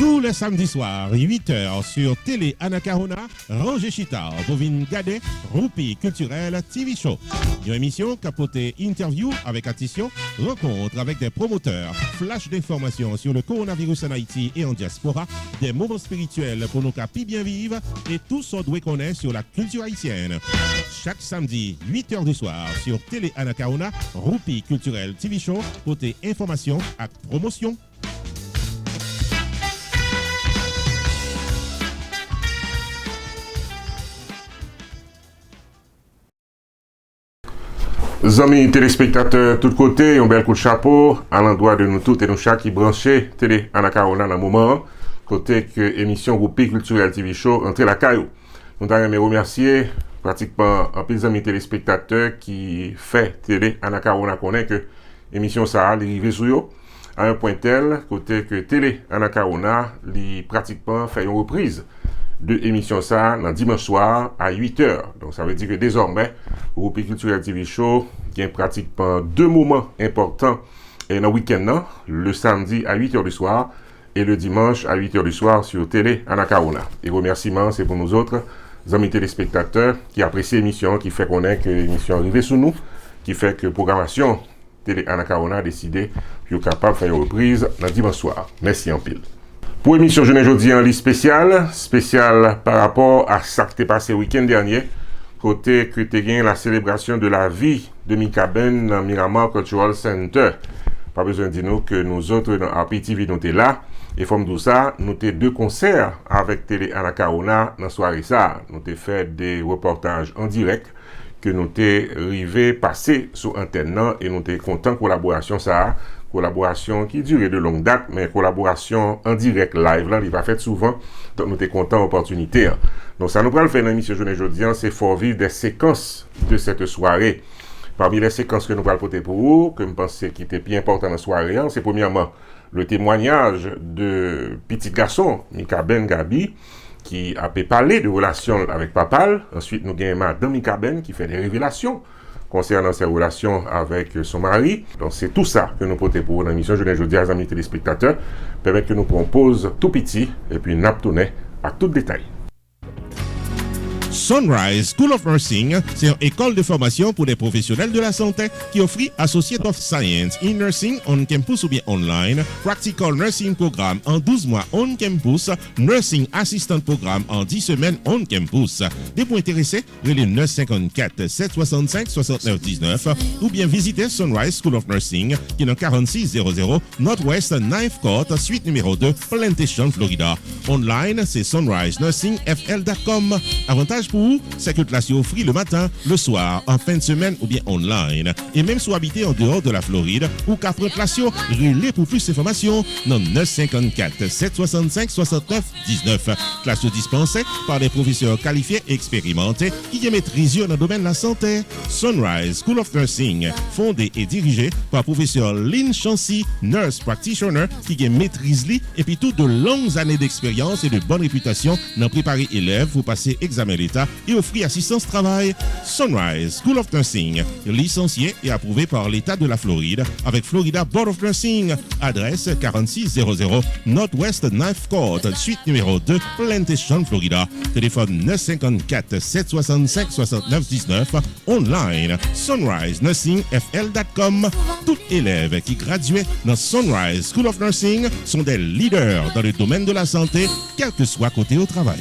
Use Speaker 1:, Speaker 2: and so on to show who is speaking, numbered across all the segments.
Speaker 1: Tous les samedis soirs, 8h sur Télé Anacarona, Roger Chita, Bovine Gadet, Roupi Culturel TV Show. Une émission capotée interview avec attention, rencontre avec des promoteurs, flash d'informations sur le coronavirus en Haïti et en diaspora, des moments spirituels pour nos capis bien vivre et tout ce qu'on connaît sur la culture haïtienne. Chaque samedi, 8h du soir sur Télé Anacarona, Roupi Culturel TV Show, côté information et promotion.
Speaker 2: Amis téléspectateurs, tous côtés, un bel coup de chapeau à l'endroit de nous tous et nous chaque qui branché Télé Anacarona dans le moment, côté que émission Roupi Culturel TV Show entre la caillou. Nous allons remercier pratiquement un peu des amis téléspectateurs qui fait Télé Anacarona connaît que émission ça arrive sur eux à un point tel côté que Télé Anacarona li pratiquement fait une reprise de émission ça dans dimanche soir à 8h. Donc ça veut dire que désormais Roupi Culturel TV Show qui est pratiquement deux moments importants et dans le week-end, le samedi à 8h du soir et le dimanche à 8h du soir sur Télé Anacarona. Et remerciements, c'est pour nous autres amis téléspectateurs qui apprécient l'émission, qui fait connaître que l'émission est arrivée sous nous, qui fait que programmation Télé Anacarona a décidé qu'il est capable de faire une reprise dans dimanche soir. Merci en pile. Pour l'émission Jeune aujourd'hui en liste spéciale par rapport à ça qui t'est passé le week-end dernier, côté que tu gagné la célébration de la vie de Mikaben dans Miramar Cultural Center. Pas besoin de dire que nous autres dans RPTV nous sommes là. Et comme tout ça, nous avons deux concerts avec Télé Anacarona dans la soirée ça. Nous avons fait des reportages en direct que nous avons arrivé passer sur antenne et nous sommes contents de collaboration ça. Collaboration qui durait de longue date, mais collaboration en direct live, là, il va faire souvent, donc nous sommes contents de l'opportunité. Donc ça nous va le faire dans l'émission Journée Aujourd'hui, c'est fort vivre des séquences de cette soirée. Parmi les séquences que nous allons porter pour vous, que je pense qui était bien important dans la soirée, c'est premièrement le témoignage de petit garçon, Mikaben Gabi, qui a pu parler de relations avec papa. Ensuite, nous avons madame Mikaben qui fait des révélations concernant ses relations avec son mari. Donc c'est tout ça que nous portons pour l'émission Jeune Aujourd'hui à amis téléspectateurs, permettre que nous propose tout petit et puis nous tourner à tout détail.
Speaker 1: Sunrise School of Nursing, c'est une école de formation pour les professionnels de la santé qui offre Associate of Science in Nursing on campus ou bien online, Practical Nursing Programme en 12 mois on campus, Nursing Assistant Programme en 10 semaines on campus. Des points intéressés, relais 954 765 69 19 ou bien visitez Sunrise School of Nursing qui est dans 4600 Northwest 9th Court, suite numéro 2, Plantation, Florida. Online, c'est sunrisenursingfl.com. Avantage pour vous, c'est que classe est offert le matin, le soir, en fin de semaine ou bien online. Et même si vous habitez en dehors de la Floride ou qu'après classe, relais pour plus d'informations dans 954 765 69 19. Classe dispensée par des professeurs qualifiés et expérimentés qui maîtrisent dans le domaine de la santé. Sunrise School of Nursing, fondé et dirigé par professeur Lynn Chancy, nurse practitioner qui maîtrise et puis toutes de longues années d'expérience et de bonne réputation dans préparer élèves pour passer examen d'État et offrir assistance travail. Sunrise School of Nursing, licencié et approuvé par l'État de la Floride avec Florida Board of Nursing. Adresse 4600 Northwest 9th Court, suite numéro 2, Plantation, Florida. Téléphone 954 765 69 19. Online, sunrisenursingfl.com. Tous élèves qui graduent dans Sunrise School of Nursing sont des leaders dans le domaine de la santé, quel que soit côté au travail.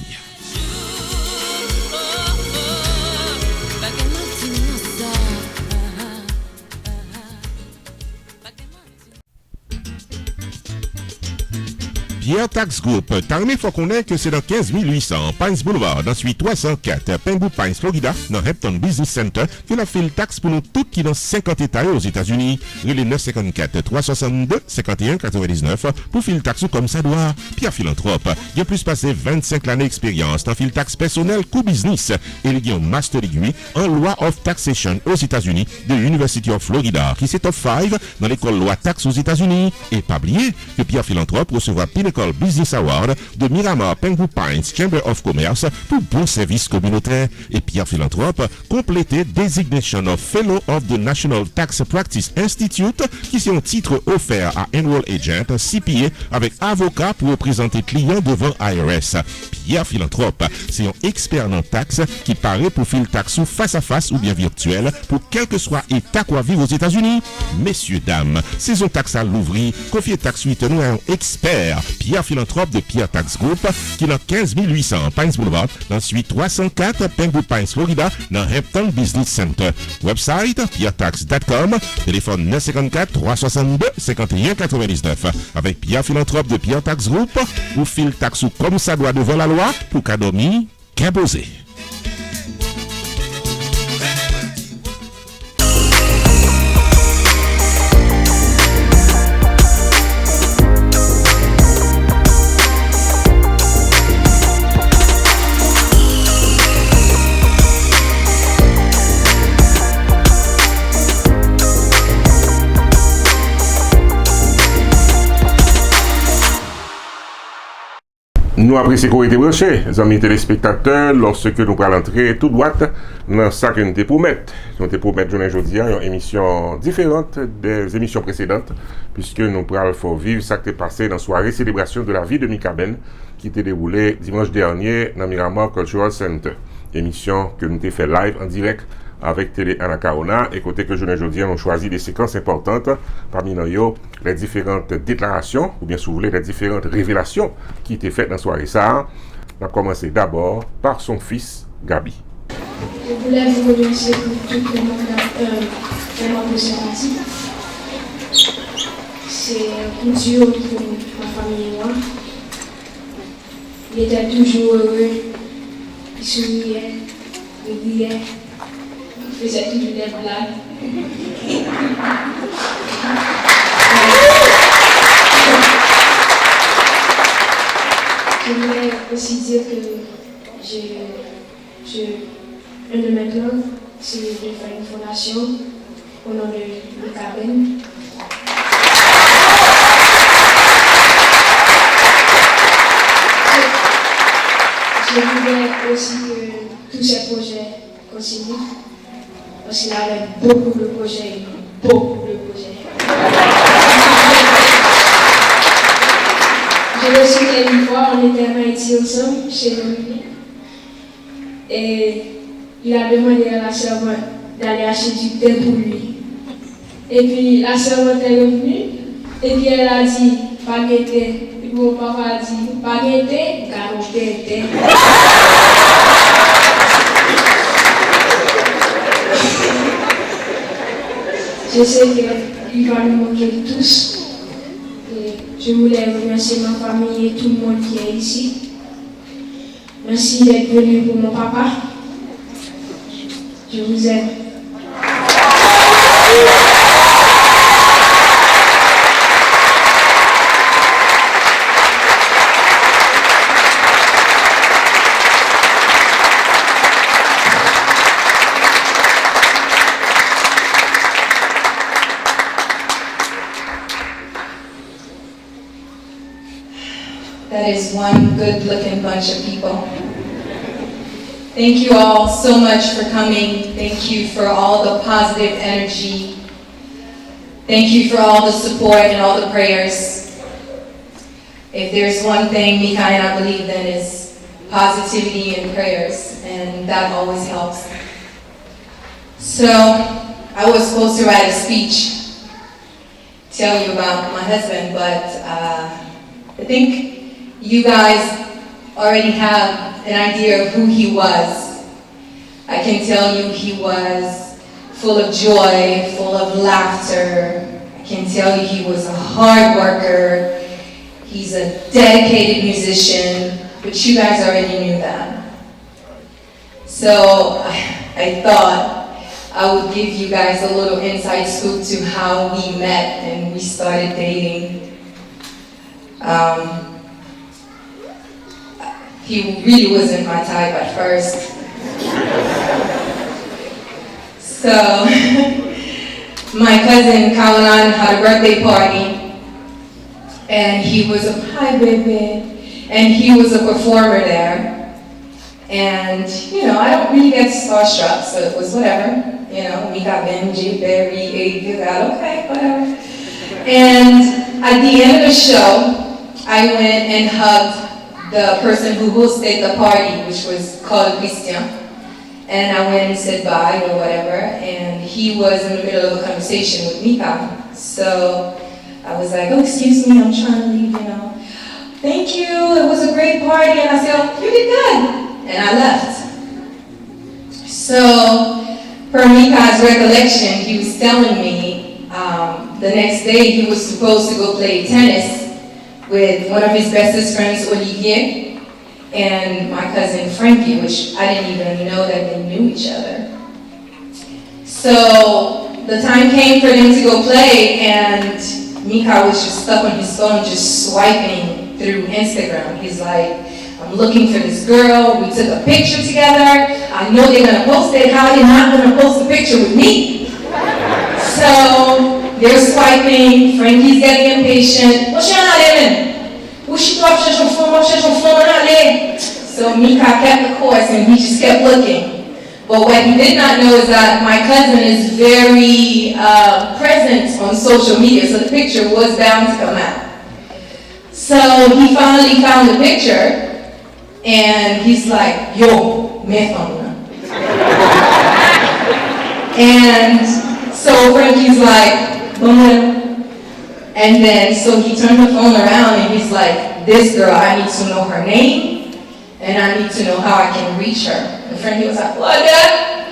Speaker 1: Pierre Tax Group, Tarmé faut connaître que c'est dans 15 800 Pines Boulevard, dans suite 304, Penwood Pines, Florida, dans Hampton Business Center, que la file taxe pour nous tous qui dans 50 États aux États-Unis. Relais 954 362 51 99 pour file taxe comme ça doit. Pierre Philanthrope, il a plus passé 25 années d'expérience dans file taxe personnel co business et il a un master degree en loi of taxation aux États-Unis de l'University of Florida, qui c'est top 5 dans l'école loi taxe aux États-Unis. Et pas oublier que Pierre Philanthrope recevra pile Local Business Award de Miramar Pengu Pines Chamber of Commerce pour bon service communautaire. Et Pierre Philanthrope complété Designation of Fellow of the National Tax Practice Institute qui c'est un titre offert à Enroll Agent CPA avec avocat pour représenter clients devant IRS. Pierre Philanthrope, c'est un expert en taxe qui paraît pour filer taxe face à face ou bien virtuel pour quel que soit état quoi vivre aux États-Unis. Messieurs, dames, saison taxe à l'ouvrir, confiez taxe 8 nous à un expert, Pierre Philanthrope de Pierre Tax Group, qui est dans 15 800 Pines Boulevard, dans suite 304 Pengu Pines, Florida, dans Hampton Business Center. Website, pierretax.com, téléphone 954 362 51 99. Avec Pierre Philanthrope de Pierre Tax Group, ou file taxe comme ça doit devant la loi, pour qu'à dormir, qu'à poser.
Speaker 2: Nous apprécions qu'on été branchés, les amis téléspectateurs, lorsque nous allons entrer tout droit dans ça que nous te promettons. Nous te promettons aujourd'hui une émission différente des émissions précédentes, puisque nous allons faire vivre ça qui est passé dans la soirée célébration de la vie de Mikaben, qui était déroulée dimanche dernier dans Miramar Cultural Center. Émission que nous avons fait live en direct avec Télé Anacaona, et côté que journée aujourd'hui, on choisit des séquences importantes, parmi nous, les différentes déclarations, ou bien si vous voulez, les différentes révélations qui étaient faites dans la soirée ça. On va commencer d'abord par son fils, Gabi.
Speaker 3: Je voulais vous remercier pour tout le monde vraiment ressenti. C'est un coup dur pour ma famille et moi. Il était toujours heureux, il souriait, il riait. Il faisait toujours des blagues. Je voulais aussi dire que un de mes plans, c'est de faire une fondation au nom de Mikaben. Je voulais aussi que tous ces projets continuent. Parce qu'il avait beaucoup de projets. Je me souviens une fois, on était à Haïti ensemble, chez lui, et il a demandé à la servante d'aller acheter du thé pour lui. Et puis la servante est revenue, et puis elle a dit, pas de thé. Et puis mon papa a dit, pas de thé, car on thé. Je sais qu'il va nous manquer tous. Et je voulais remercier ma famille et tout le monde qui est ici. Merci d'être venu pour mon papa. Je vous aime.
Speaker 4: That is one good-looking bunch of people. Thank you all so much for coming. Thank you for all the positive energy. Thank you for all the support and all the prayers. If there's one thing Mika and I believe in is positivity and prayers, and that always helps. So, I was supposed to write a speech, tell you about my husband, but I think you guys already have an idea of who he was. I can tell you he was full of joy, full of laughter. I can tell you he was a hard worker. He's a dedicated musician, but you guys already knew that. So I thought I would give you guys a little inside scoop to how we met and we started dating. He really wasn't my type at first. So, my cousin Caroline had a birthday party, and he was a hi baby, and he was a performer there. And, you know, I don't really get starstruck, so it was whatever. You know, Mikaben, J. Berry, okay, whatever. And at the end of the show, I went and hugged the person who hosted the party, which was called Christian. And I went and said bye or whatever, and he was in the middle of a conversation with Mika. So I was like, oh, excuse me, I'm trying to leave, you know. Thank you, it was a great party. And I said, oh, you did good. And I left. So, per Mika's recollection, he was telling me the next day he was supposed to go play tennis with one of his bestest friends, Olivier, and my cousin Frankie, which I didn't even know that they knew each other. So, the time came for them to go play, and Mika was just stuck on his phone, just swiping through Instagram. He's like, I'm looking for this girl, we took a picture together, I know they're gonna post it, how are they not gonna post a picture with me? So, they're swiping, Frankie's getting impatient, what's your name? So Mika kept the course and he just kept looking. But what he did not know is that my cousin is very present on social media, so the picture was bound to come out. So he finally found the picture, and he's like, yo, me phone. And so Frankie's like, and then so he turned the phone around and he's like, this girl, I need to know her name and I need to know how I can reach her. And Frankie was like, what that?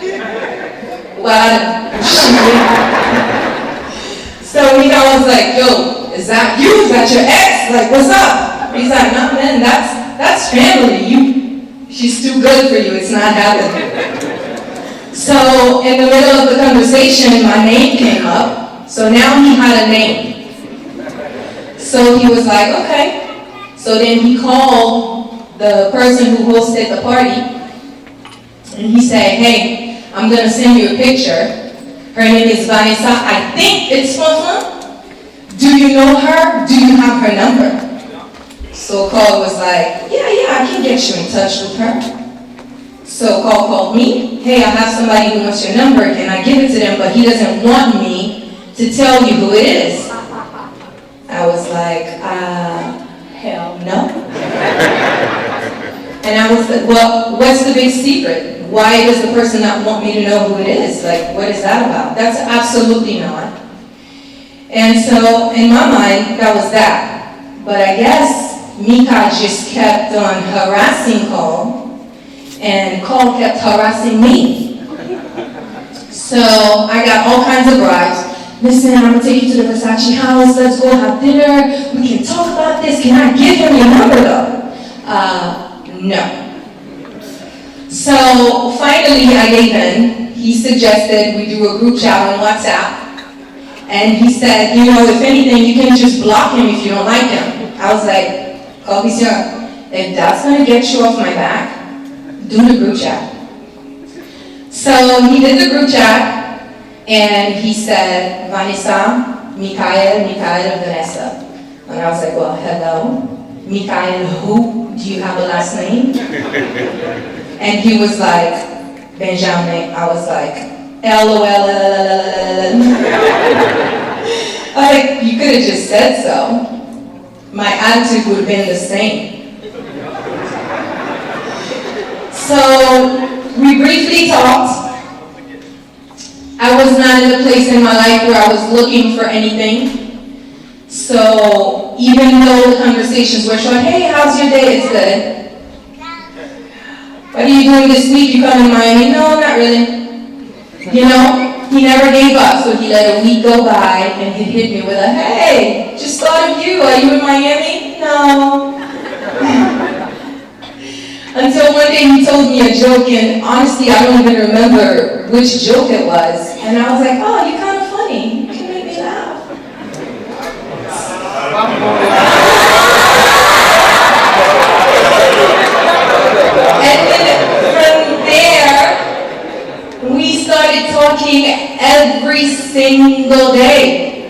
Speaker 4: Well, so Mika was like, yo, is that you? Is that your ex? Like, what's up? He's like, no, man, that's family. She's too good for you. It's not happening. So in the middle of the conversation, my name came up. So now he had a name. So he was like, okay. So then he called the person who hosted the party. And he said, hey, I'm going to send you a picture. Her name is Vanessa. I think it's Fun. Do you know her? Do you have her number? So Carl was like, yeah, I can get you in touch with her. So Carl called me, hey, I have somebody who wants your number, can I give it to them? But he doesn't want me to tell you who it is. I was like, hell no. And I was like, well, what's the big secret? Why does the person not want me to know who it is? Like, what is that about? That's absolutely not. And so in my mind, that was that. But I guess Mika just kept on harassing Carl, and Carl kept harassing me. So I got all kinds of bribes. Listen, I'm gonna take you to the Versace house, let's go have dinner, we can talk about this, can I give him your number though? No. So finally I gave in. He suggested we do a group chat on WhatsApp, and he said, you know, if anything, you can just block him if you don't like him. I was like, if that's going to get you off my back, do the group chat. So he did the group chat, and he said, Vanessa, Mikael, Vanessa. And I was like, well, hello. Mikael, who? Do you have a last name? And he was like, Benjamin. I was like, LOL. Like, you could have just said so. My attitude would have been the same. So we briefly talked. I was not in a place in my life where I was looking for anything. So even though the conversations were short, hey, how's your day? It's good. What are you doing this week? You coming to Miami? No, not really. You know, he never gave up, so he let a week go by and he hit me with a, hey, just thought of you. Are you in Miami? No. Until one day he told me a joke, and honestly, I don't even remember which joke it was. And I was like, oh, you're kind of funny. You can make me laugh. And then from there, we started talking every single day.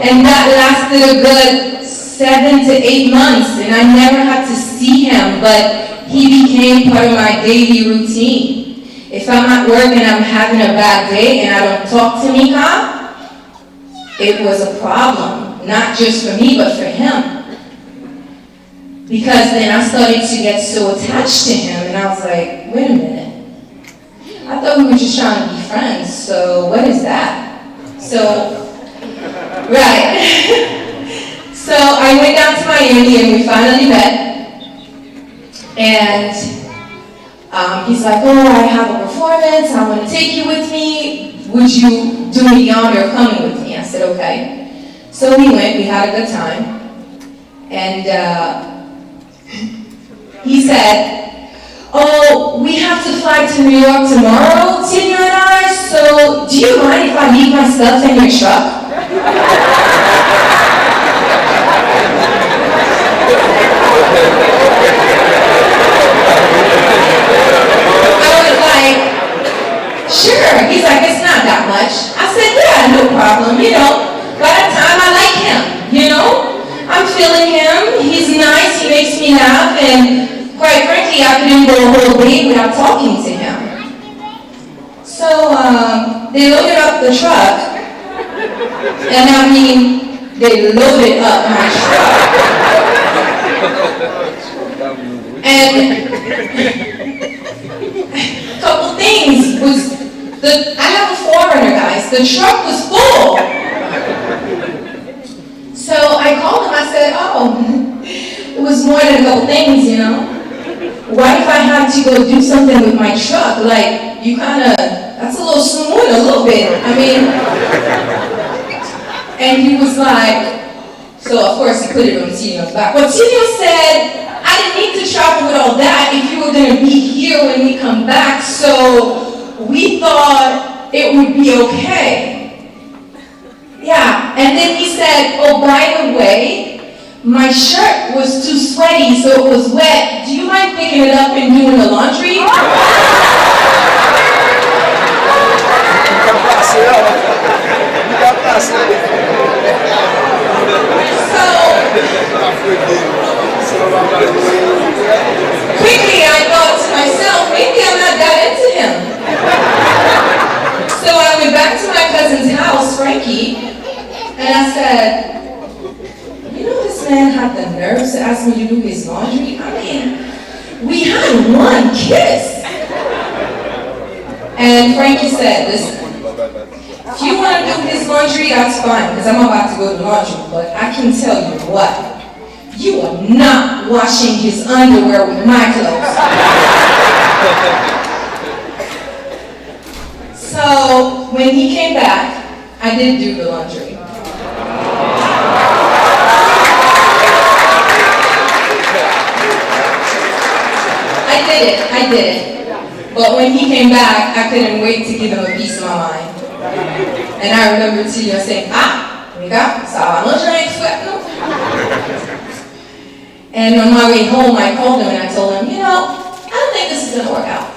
Speaker 4: And that that lasted a good 7 to 8 months, and I never had to see him, but he became part of my daily routine. If I'm at work and I'm having a bad day and I don't talk to Mika, it was a problem, not just for me, but for him. Because then I started to get so attached to him, and I was like, wait a minute. I thought we were just trying to be friends, so what is that? So, right. So I went down to Miami and we finally met. And he's like, oh, I have a performance, I want to take you with me. Would you do me the honor of coming with me? I said, okay. So we went, we had a good time. And he said, oh, we have to fly to New York tomorrow, Tina and I, so do you mind if I leave my stuff in your truck? I was like, sure. He's like, it's not that much. I said, yeah, no problem, you know. By that time, I like him, you know. I'm feeling him. He's nice. He makes me laugh. And quite frankly, I couldn't go a whole day without talking to him. So they loaded up the truck. And I mean, they loaded up my truck. And a couple things was, I have a 4Runner, guys. The truck was full. So I called him, I said, oh, it was more than a couple things, you know. What if I had to go do something with my truck? Like, you kind of, that's a little smooth, a little bit. I mean, and he was like, so of course he put it on Tino's back. But Tino said, I didn't need to travel with all that if you were going to be here when we come back, so we thought it would be okay. Yeah, and then he said, oh, by the way, my shirt was too sweaty, so it was wet. Do you mind picking it up and doing the laundry? Quickly, I thought to myself, maybe I'm not that into him. So I went back to my cousin's house, Frankie, and I said, you know, this man had the nerve to ask me to do his laundry? I mean, we had one kiss. And Frankie said, listen, if you want to do his laundry, that's fine, because I'm about to go to laundry, but I can tell you what. You are not washing his underwear with my clothes. So when he came back, I did do the laundry. I did it. But when he came back, I couldn't wait to give him a piece of my mind. And I remember Tino saying, Mika, ça va manger un sweat, no? And on my way home, I called him and I told him, you know, I don't think this is going to work out.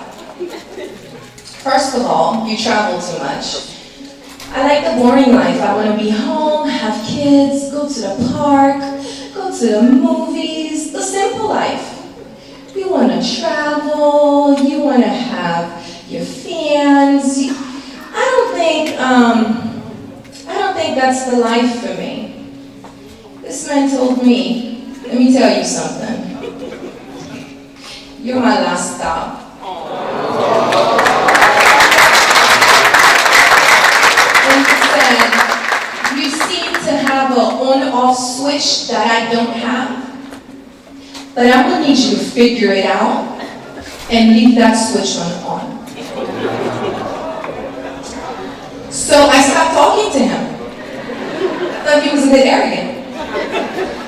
Speaker 4: First of all, you travel too much. I like the boring life. I want to be home, have kids, go to the park, go to the movies, the simple life. You want to travel, you want to have your fans. I don't think that's the life for me. This man told me, let me tell you something. You're my last stop. And he said, you seem to have an on-off switch that I don't have, but I'm gonna need you to figure it out and leave that switch on. So I stopped talking to him. I thought he was a bit arrogant.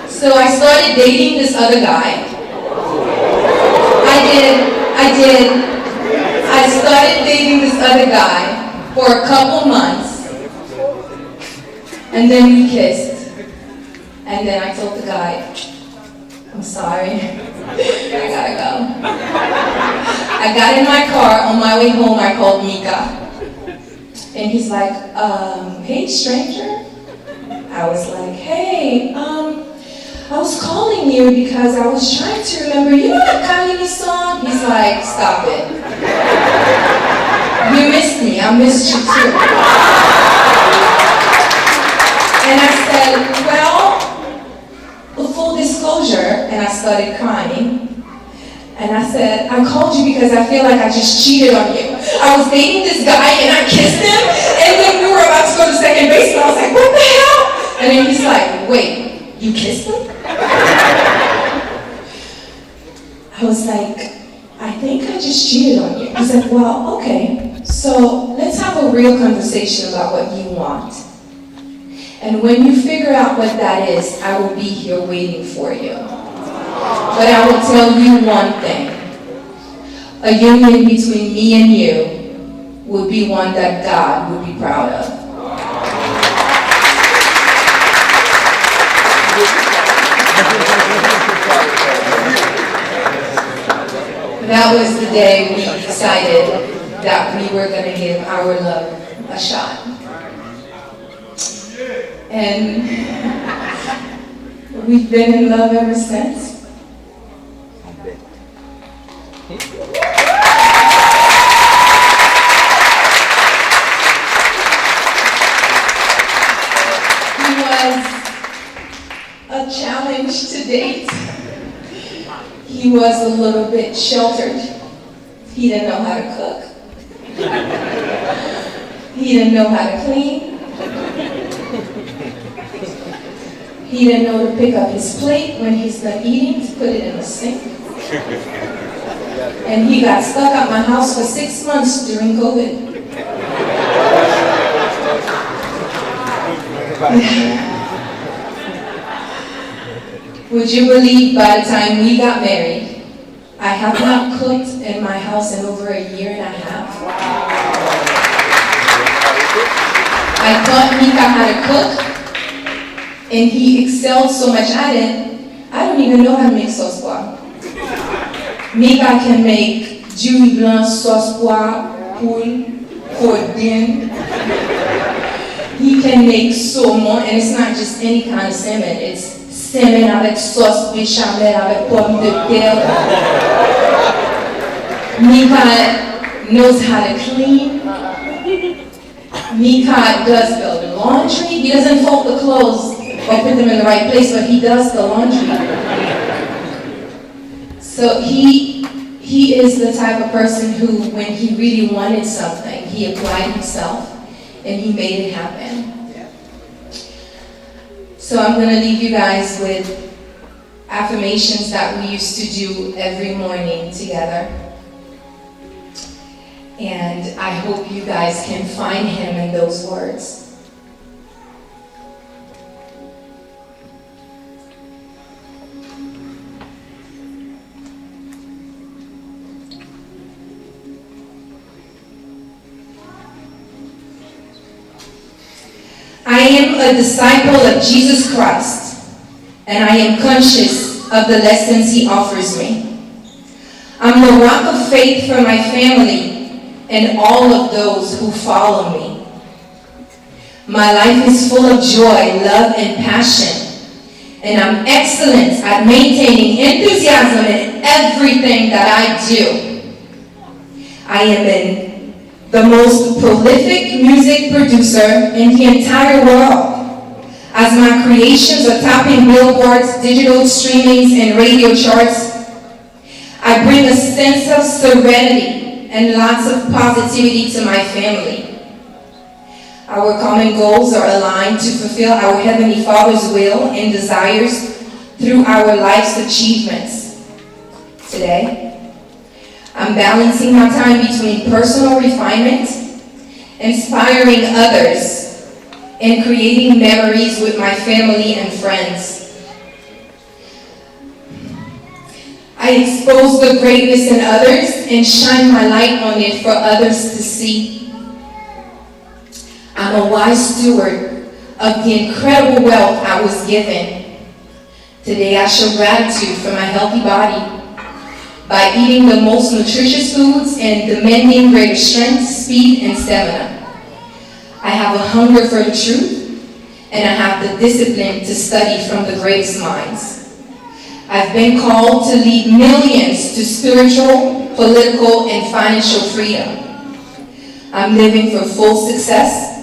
Speaker 4: So I started dating this other guy. I started dating this other guy for a couple months. And then we kissed. And then I told the guy, I'm sorry, I gotta go. I got in my car, on my way home I called Mika. And he's like, hey stranger, I was like, hey, I was calling you because I was trying to remember, you know that Kanye song? He's like, stop it. You missed me, I missed you too. And I said, well, full disclosure, and I started crying. And I said, I called you because I feel like I just cheated on you. I was dating this guy and I kissed him, and then we were about to go to second base, and I was like, what the hell? And then he's like, wait, you kissed him? I was like, I think I just cheated on you. He said, well, okay, so let's have a real conversation about what you want. And when you figure out what that is, I will be here waiting for you. But I will tell you one thing. A union between me and you would be one that God would be proud of. That was the day we decided that we were going to give our love a shot. And we've been in love ever since. He was a challenge to date. He was a little bit sheltered. He didn't know how to cook. He didn't know how to clean. He didn't know to pick up his plate when he's done eating to put it in the sink. And he got stuck at my house for 6 months during COVID. Would you believe by the time we got married, I have not cooked in my house in over a year and a half. I taught Mika how to cook, and he excelled so much at it, I don't even know how to make sauce pois. Mika can make jus blanc, sauce pois, poule, cordon. He can make saumon, and it's not just any kind of salmon, it's salmon avec sauce béchamel, avec pommes de terre. Mika knows how to clean. Mika does the laundry. He doesn't fold the clothes or put them in the right place, but he does the laundry. So he is the type of person who, when he really wanted something, he applied himself and he made it happen. So I'm going to leave you guys with affirmations that we used to do every morning together. And I hope you guys can find him in those words. I am a disciple of Jesus Christ, and I am conscious of the lessons he offers me. I'm the rock of faith for my family and all of those who follow me. My life is full of joy, love, and passion, and I'm excellent at maintaining enthusiasm in everything that I do. I am the most prolific music producer in the entire world, as my creations are topping billboards, digital streamings, and radio charts. I bring a sense of serenity and lots of positivity to my family. Our common goals are aligned to fulfill our Heavenly Father's will and desires through our life's achievements. Today, I'm balancing my time between personal refinement, inspiring others, and creating memories with my family and friends. I expose the greatness in others and shine my light on it for others to see. I'm a wise steward of the incredible wealth I was given. Today I show gratitude for my healthy body by eating the most nutritious foods and demanding greater strength, speed, and stamina. I have a hunger for the truth and I have the discipline to study from the greatest minds. I've been called to lead millions to spiritual, political, and financial freedom. I'm living for full success,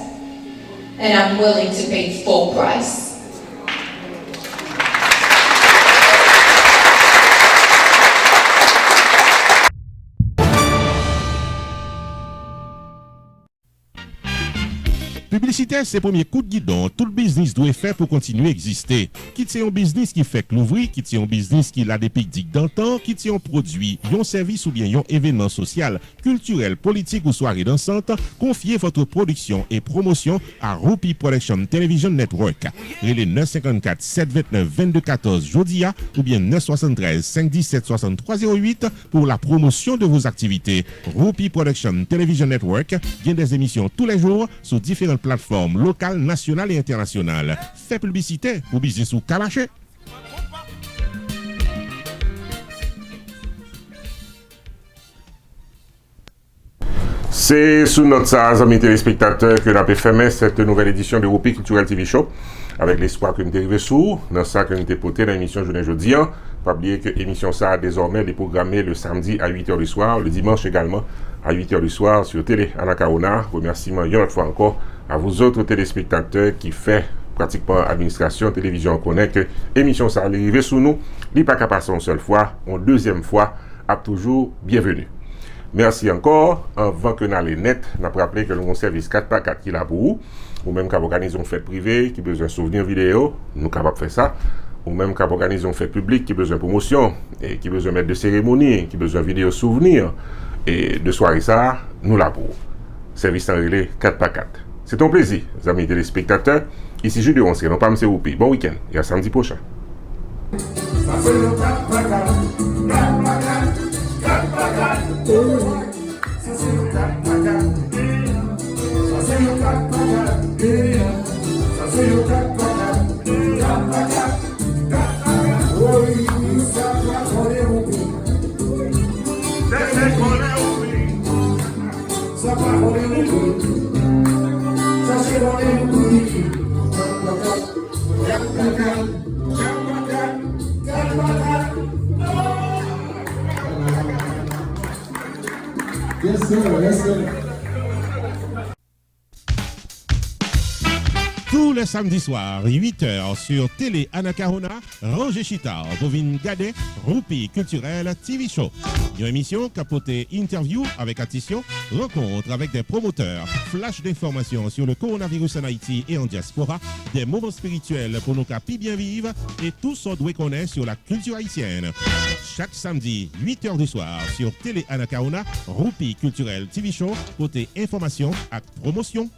Speaker 4: and I'm willing to pay full price.
Speaker 1: Publicité, c'est le premier coup de guidon. Tout le business doit faire pour continuer à exister. Qui c'est un business qui fait l'ouvrir, qui c'est un business qui a des pics dans le temps, qui c'est un produit, un service ou bien un événement social, culturel, politique ou soirée dansante, confiez votre production et promotion à Rupi Production Television Network. Relais 954 729 2214 Jodia ou bien 973 517 6308 pour la promotion de vos activités. Rupi Production Television Network vient des émissions tous les jours sur différentes plateformes locales, nationales et internationales. Fait publicité pour business ou calaché.
Speaker 2: C'est sous notre ça, amis téléspectateurs, que l'on peut fermer cette nouvelle édition de Rupi Cultural TV Show avec l'espoir que nous arrivons sous, dans ça que nous avons porté dans l'émission journée jeudi. Pas oublier que l'émission ça désormais est programmée le samedi à 8h du soir, le dimanche également à 8h du soir sur Télé Anacaona. Remerciement une autre fois encore à vous autres téléspectateurs qui fait pratiquement administration télévision connaît que l'émission ça arrive sous nous, il n'est pas qu'à passer une seule fois, une deuxième fois, à toujours bienvenue. Merci encore. Avant que nous allions net, nous avons rappelé que nous avons un service 4x4 qui est là pour vous, ou même qu'à organiser une fête privée qui a besoin de souvenirs vidéo, nous sommes capables de faire ça, ou même qu'à organiser une fête publique qui a besoin de promotion, et qui a besoin de mettre de cérémonie, qui a besoin de vidéo souvenirs, et de soirée ça, nous là pour. Service en relais 4x4. C'est un plaisir, amis téléspectateurs. Ici Julien Onsé, non pas M. Rupi. Bon week-end et à samedi prochain.
Speaker 5: Yes, sir. Yes, sir.
Speaker 1: Tous les samedis soirs, 8h sur Télé Anacaona, Roger Chita, Bovine Gade, Rupi Culturel TV Show. Une émission capotée interview avec attention, rencontre avec des promoteurs, flash d'informations sur le coronavirus en Haïti et en diaspora, des moments spirituels pour nos capis bien vivre et tout ce qu'on doit connaître sur la culture haïtienne. Chaque samedi, 8h du soir sur Télé Anacaona, Rupi Culturel TV Show, côté information et promotion.